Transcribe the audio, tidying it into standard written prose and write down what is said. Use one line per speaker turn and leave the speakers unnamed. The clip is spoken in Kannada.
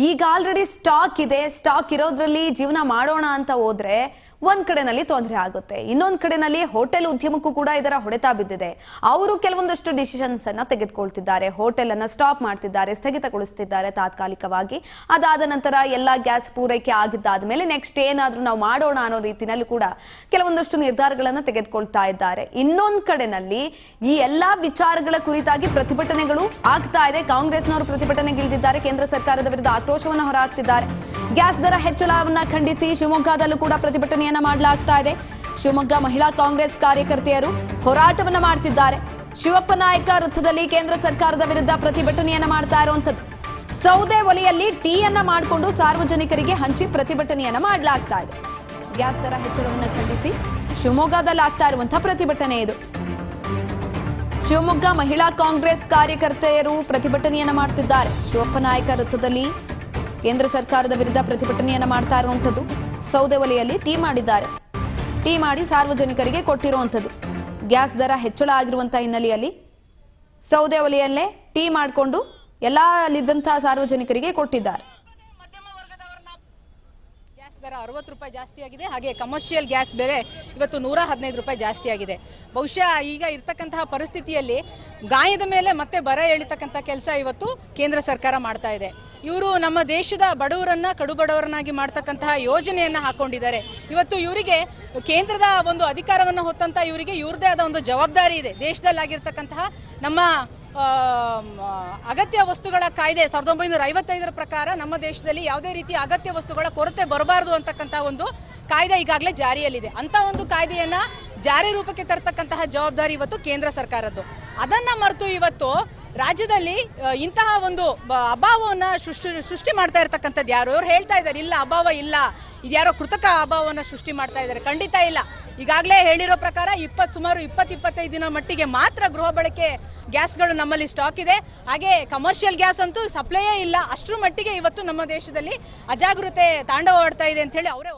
ಈಗ ಆಲ್ರೆಡಿ ಸ್ಟಾಕ್ ಇದೆ, ಸ್ಟಾಕ್ ಇರೋದ್ರಲ್ಲಿ ಜೀವನ ಮಾಡೋಣ ಅಂತ ಹೋದ್ರೆ ಒಂದ್ ಕಡೆನಲ್ಲಿ ತೊಂದರೆ ಆಗುತ್ತೆ, ಇನ್ನೊಂದ್ ಕಡೆನಲ್ಲಿ ಹೋಟೆಲ್ ಉದ್ಯಮಕ್ಕೂ ಕೂಡ ಇದರ ಹೊಡೆತ ಬಿದ್ದಿದೆ. ಅವರು ಕೆಲವೊಂದಷ್ಟು ಡಿಸಿಷನ್ಸ್ ಅನ್ನ ತೆಗೆದುಕೊಳ್ತಿದ್ದಾರೆ, ಹೋಟೆಲ್ ಅನ್ನ ಸ್ಟಾಪ್ ಮಾಡ್ತಿದ್ದಾರೆ, ಸ್ಥಗಿತಗೊಳಿಸ್ತಿದ್ದಾರೆ ತಾತ್ಕಾಲಿಕವಾಗಿ. ಅದಾದ ನಂತರ ಎಲ್ಲಾ ಗ್ಯಾಸ್ ಪೂರೈಕೆ ಆಗಿದ್ದಾದ್ಮೇಲೆ ನೆಕ್ಸ್ಟ್ ಏನಾದ್ರೂ ನಾವು ಮಾಡೋಣ ಅನ್ನೋ ರೀತಿನಲ್ಲಿ ಕೂಡ ಕೆಲವೊಂದಷ್ಟು ನಿರ್ಧಾರಗಳನ್ನ ತೆಗೆದುಕೊಳ್ತಾ ಇದ್ದಾರೆ. ಇನ್ನೊಂದ್ ಕಡೆನಲ್ಲಿ ಈ ಎಲ್ಲಾ ವಿಚಾರಗಳ ಕುರಿತಾಗಿ ಪ್ರತಿಭಟನೆಗಳು ಆಗ್ತಾ ಇದೆ. ಕಾಂಗ್ರೆಸ್ನವರು ಪ್ರತಿಭಟನೆಗಿಳಿದಿದ್ದಾರೆ, ಕೇಂದ್ರ ಸರ್ಕಾರದ ವಿರುದ್ಧ ಆಕ್ರೋಶವನ್ನು ಹೊರಹಾಕ್ತಿದ್ದಾರೆ. ಗ್ಯಾಸ್ ದರ ಹೆಚ್ಚಳವನ್ನ ಖಂಡಿಸಿ ಶಿವಮೊಗ್ಗದಲ್ಲೂ ಕೂಡ ಪ್ರತಿಭಟನೆಯನ್ನ ಮಾಡಲಾಗ್ತಾ ಇದೆ. ಶಿವಮೊಗ್ಗ ಮಹಿಳಾ ಕಾಂಗ್ರೆಸ್ ಕಾರ್ಯಕರ್ತೆಯರು ಹೋರಾಟವನ್ನ ಮಾಡ್ತಿದ್ದಾರೆ. ಶಿವಪ್ಪ ನಾಯಕ ವೃತ್ತದಲ್ಲಿ ಕೇಂದ್ರ ಸರ್ಕಾರದ ವಿರುದ್ಧ ಪ್ರತಿಭಟನೆಯನ್ನ ಮಾಡ್ತಾ ಇರುವಂತದ್ದು. ಸೌದೆ ಒಲೆಯಲ್ಲಿ ಟೀ ಅನ್ನ ಮಾಡಿಕೊಂಡು ಸಾರ್ವಜನಿಕರಿಗೆ ಹಂಚಿ ಪ್ರತಿಭಟನೆಯನ್ನ ಮಾಡಲಾಗ್ತಾ ಇದೆ. ಗ್ಯಾಸ್ ದರ ಹೆಚ್ಚಳವನ್ನ ಖಂಡಿಸಿ ಶಿವಮೊಗ್ಗದಲ್ಲಿ ಆಗ್ತಾ ಇರುವಂತಹ ಪ್ರತಿಭಟನೆ ಇದು. ಶಿವಮೊಗ್ಗ ಮಹಿಳಾ ಕಾಂಗ್ರೆಸ್ ಕಾರ್ಯಕರ್ತೆಯರು ಪ್ರತಿಭಟನೆಯನ್ನ ಮಾಡ್ತಿದ್ದಾರೆ. ಶಿವಪ್ಪ ನಾಯಕ ವೃತ್ತದಲ್ಲಿ ಕೇಂದ್ರ ಸರ್ಕಾರದ ವಿರುದ್ಧ ಪ್ರತಿಭಟನೆಯನ್ನ ಮಾಡ್ತಾ ಇರುವಂತದ್ದು. ಸೌದೆ ಒಲೆಯಲ್ಲಿ ಟೀ ಮಾಡಿದ್ದಾರೆ, ಟೀ ಮಾಡಿ ಸಾರ್ವಜನಿಕರಿಗೆ ಕೊಟ್ಟಿರುವಂತದ್ದು. ಗ್ಯಾಸ್ ದರ ಹೆಚ್ಚಳ ಆಗಿರುವಂತಹ ಹಿನ್ನೆಲೆಯಲ್ಲಿ ಸೌದೆ ಒಲೆಯಲ್ಲೇ ಟೀ ಮಾಡಿಕೊಂಡು ಎಲ್ಲಾ ಅಲ್ಲಿದ್ದಂತಹ ಸಾರ್ವಜನಿಕರಿಗೆ ಕೊಟ್ಟಿದ್ದಾರೆ.
ಗ್ಯಾಸ್ ದರ 60 ರೂಪಾಯಿ ಜಾಸ್ತಿ ಆಗಿದೆ. ಹಾಗೆ ಕಮರ್ಷಿಯಲ್ ಗ್ಯಾಸ್ ಬೇರೆ ಇವತ್ತು 115 ರೂಪಾಯಿ ಜಾಸ್ತಿ ಆಗಿದೆ. ಬಹುಶಃ ಈಗ ಇರ್ತಕ್ಕಂತಹ ಪರಿಸ್ಥಿತಿಯಲ್ಲಿ ಗಾಯದ ಮೇಲೆ ಮತ್ತೆ ಬರ ಎಳಿತಕ್ಕಂಥ ಕೆಲಸ ಇವತ್ತು ಕೇಂದ್ರ ಸರ್ಕಾರ ಮಾಡ್ತಾ ಇದೆ. ಇವರು ನಮ್ಮ ದೇಶದ ಬಡವರನ್ನ ಕಡುಬಡವರನ್ನಾಗಿ ಮಾಡ್ತಕ್ಕಂತಹ ಯೋಜನೆಯನ್ನ ಹಾಕೊಂಡಿದ್ದಾರೆ. ಇವತ್ತು ಇವರಿಗೆ ಕೇಂದ್ರದ ಒಂದು ಅಧಿಕಾರವನ್ನು ಹೊತ್ತಂತ ಇವರಿಗೆ ಇವ್ರದೇ ಆದ ಒಂದು ಜವಾಬ್ದಾರಿ ಇದೆ. ದೇಶದಲ್ಲಾಗಿರ್ತಕ್ಕಂತಹ ನಮ್ಮ ಅಗತ್ಯ ವಸ್ತುಗಳ ಕಾಯ್ದೆ 1955 ಪ್ರಕಾರ ನಮ್ಮ ದೇಶದಲ್ಲಿ ಯಾವುದೇ ರೀತಿಯ ಅಗತ್ಯ ವಸ್ತುಗಳ ಕೊರತೆ ಬರಬಾರದು ಅಂತಕ್ಕಂಥ ಒಂದು ಕಾಯ್ದೆ ಈಗಾಗಲೇ ಜಾರಿಯಲ್ಲಿದೆ. ಅಂತ ಒಂದು ಕಾಯ್ದೆಯನ್ನ ಜಾರಿ ರೂಪಕ್ಕೆ ತರತಕ್ಕಂತಹ ಜವಾಬ್ದಾರಿ ಇವತ್ತು ಕೇಂದ್ರ ಸರ್ಕಾರದ್ದು. ಅದನ್ನ ಮರೆತು ಇವತ್ತು ರಾಜ್ಯದಲ್ಲಿ ಇಂತಹ ಒಂದು ಅಭಾವವನ್ನು ಸೃಷ್ಟಿ ಮಾಡ್ತಾ ಇರ್ತಕ್ಕಂಥದ್ದು ಯಾರು? ಅವ್ರು ಹೇಳ್ತಾ ಇದ್ದಾರೆ ಇಲ್ಲ ಅಭಾವ ಇಲ್ಲ, ಇದ್ಯಾರೋ ಕೃತಕ ಅಭಾವವನ್ನು ಸೃಷ್ಟಿ ಮಾಡ್ತಾ ಇದ್ದಾರೆ. ಖಂಡಿತ ಇಲ್ಲ. ಈಗಾಗಲೇ ಹೇಳಿರೋ ಪ್ರಕಾರ ಸುಮಾರು 20-25 ದಿನ ಮಟ್ಟಿಗೆ ಮಾತ್ರ ಗೃಹ ಬಳಕೆ ಗ್ಯಾಸ್ಗಳು ನಮ್ಮಲ್ಲಿ ಸ್ಟಾಕ್ ಇದೆ. ಹಾಗೆ ಕಮರ್ಷಿಯಲ್ ಗ್ಯಾಸ್ ಅಂತೂ ಸಪ್ಲೈಯೇ ಇಲ್ಲ. ಅಷ್ಟರ ಮಟ್ಟಿಗೆ ಇವತ್ತು ನಮ್ಮ ದೇಶದಲ್ಲಿ ಅಜಾಗರೂಕತೆ ತಾಂಡವವಾಡ್ತಾ ಇದೆ ಅಂತ ಹೇಳಿ ಅವರೇ